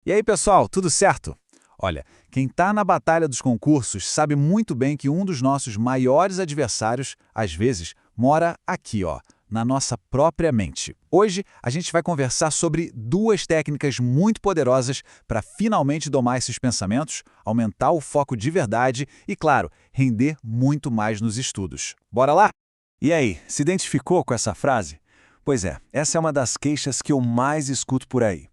E aí, pessoal, tudo certo? Olha, quem está na batalha dos concursos sabe muito bem que um dos nossos maiores adversários, às vezes, mora aqui, ó, na nossa própria mente. Hoje, a gente vai conversar sobre duas técnicas muito poderosas para finalmente domar esses pensamentos, aumentar o foco de verdade e, claro, render muito mais nos estudos. Bora lá? E aí, se identificou com essa frase? Pois é, essa é uma das queixas que eu mais escuto por aí.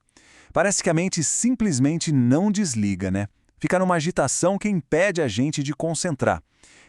Parece que a mente simplesmente não desliga, né? Fica numa agitação que impede a gente de concentrar.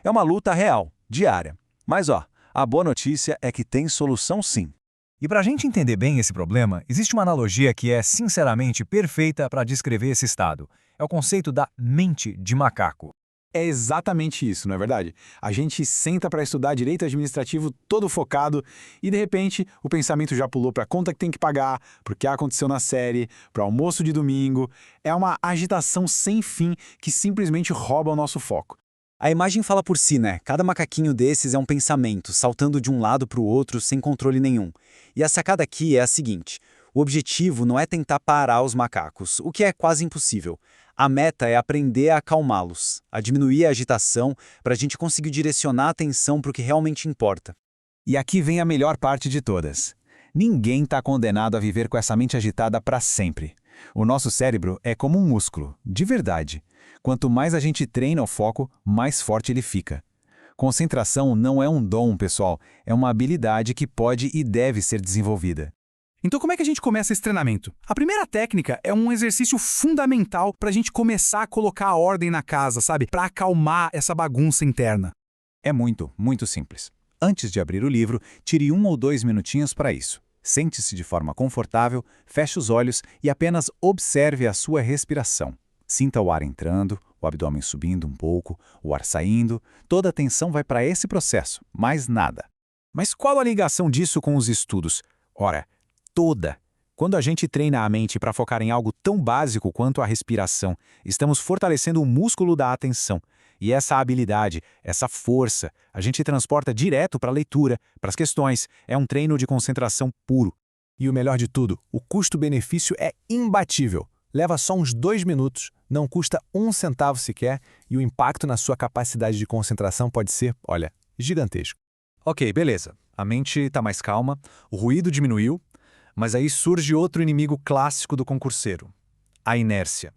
É uma luta real, diária. Mas ó, a boa notícia é que tem solução sim. E para a gente entender bem esse problema, existe uma analogia que é sinceramente perfeita para descrever esse estado. É o conceito da mente de macaco. É exatamente isso, não é verdade? A gente senta para estudar direito administrativo todo focado e, de repente, o pensamento já pulou para a conta que tem que pagar, para o que aconteceu na série, para o almoço de domingo. É uma agitação sem fim que simplesmente rouba o nosso foco. A imagem fala por si, né? Cada macaquinho desses é um pensamento, saltando de um lado para o outro sem controle nenhum. E a sacada aqui é a seguinte: o objetivo não é tentar parar os macacos, o que é quase impossível. A meta é aprender a acalmá-los, a diminuir a agitação para a gente conseguir direcionar a atenção para o que realmente importa. E aqui vem a melhor parte de todas. Ninguém está condenado a viver com essa mente agitada para sempre. O nosso cérebro é como um músculo, de verdade. Quanto mais a gente treina o foco, mais forte ele fica. Concentração não é um dom, pessoal, é uma habilidade que pode e deve ser desenvolvida. Então como é que a gente começa esse treinamento? A primeira técnica é um exercício fundamental para a gente começar a colocar a ordem na casa, sabe? Para acalmar essa bagunça interna. É muito simples. Antes de abrir o livro, tire 1 ou 2 minutinhos para isso. Sente-se de forma confortável, feche os olhos e apenas observe a sua respiração. Sinta o ar entrando, o abdômen subindo um pouco, o ar saindo. Toda a atenção vai para esse processo, mais nada. Mas qual a ligação disso com os estudos? Ora, toda. Quando a gente treina a mente para focar em algo tão básico quanto a respiração, estamos fortalecendo o músculo da atenção. E essa habilidade, essa força, a gente transporta direto para a leitura, para as questões. É um treino de concentração puro. E o melhor de tudo, o custo-benefício é imbatível. Leva só uns 2 minutos, não custa 1 centavo sequer e o impacto na sua capacidade de concentração pode ser, olha, gigantesco. Ok, beleza. A mente está mais calma, o ruído diminuiu, mas aí surge outro inimigo clássico do concurseiro: a inércia.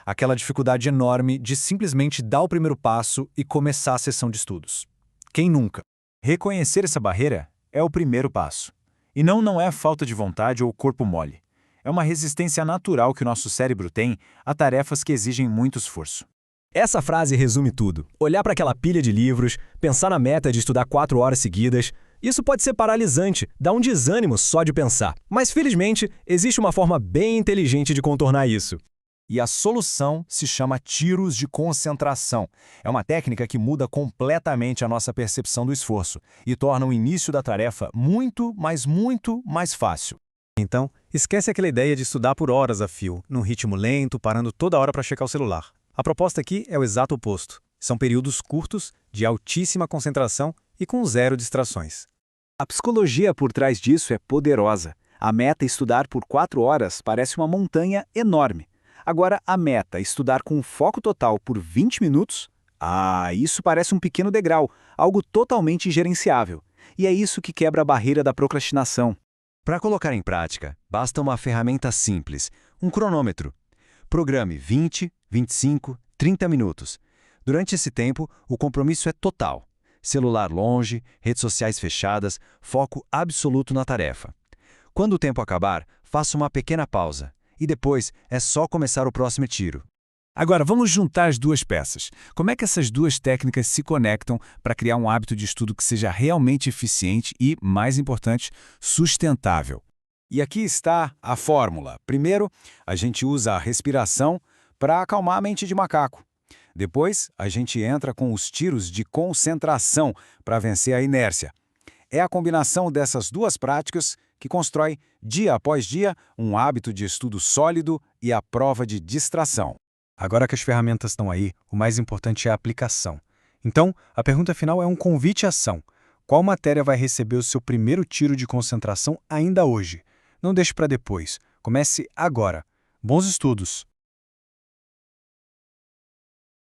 Aquela dificuldade enorme de simplesmente dar o primeiro passo e começar a sessão de estudos. Quem nunca? Reconhecer essa barreira é o primeiro passo. E não é falta de vontade ou corpo mole. É uma resistência natural que o nosso cérebro tem a tarefas que exigem muito esforço. Essa frase resume tudo. Olhar para aquela pilha de livros, pensar na meta de estudar 4 horas seguidas. Isso pode ser paralisante, dá um desânimo só de pensar. Mas, felizmente, existe uma forma bem inteligente de contornar isso. E a solução se chama tiros de concentração. É uma técnica que muda completamente a nossa percepção do esforço e torna o início da tarefa muito mais fácil. Então, esquece aquela ideia de estudar por horas a fio, num ritmo lento, parando toda hora para checar o celular. A proposta aqui é o exato oposto. São períodos curtos, de altíssima concentração e com 0 distrações. A psicologia por trás disso é poderosa. A meta estudar por 4 horas parece uma montanha enorme. Agora, a meta estudar com foco total por 20 minutos? Isso parece um pequeno degrau, algo totalmente gerenciável. E é isso que quebra a barreira da procrastinação. Para colocar em prática, basta uma ferramenta simples, um cronômetro. Programe 20, 25, 30 minutos. Durante esse tempo, o compromisso é total. Celular longe, redes sociais fechadas, foco absoluto na tarefa. Quando o tempo acabar, faça uma pequena pausa. E depois é só começar o próximo tiro. Agora, vamos juntar as duas peças. Como é que essas duas técnicas se conectam para criar um hábito de estudo que seja realmente eficiente e, mais importante, sustentável? E aqui está a fórmula. Primeiro, a gente usa a respiração para acalmar a mente de macaco. Depois, a gente entra com os tiros de concentração para vencer a inércia. É a combinação dessas duas práticas que constrói, dia após dia, um hábito de estudo sólido e a prova de distração. Agora que as ferramentas estão aí, o mais importante é a aplicação. Então, a pergunta final é um convite à ação. Qual matéria vai receber o seu primeiro tiro de concentração ainda hoje? Não deixe para depois. Comece agora. Bons estudos!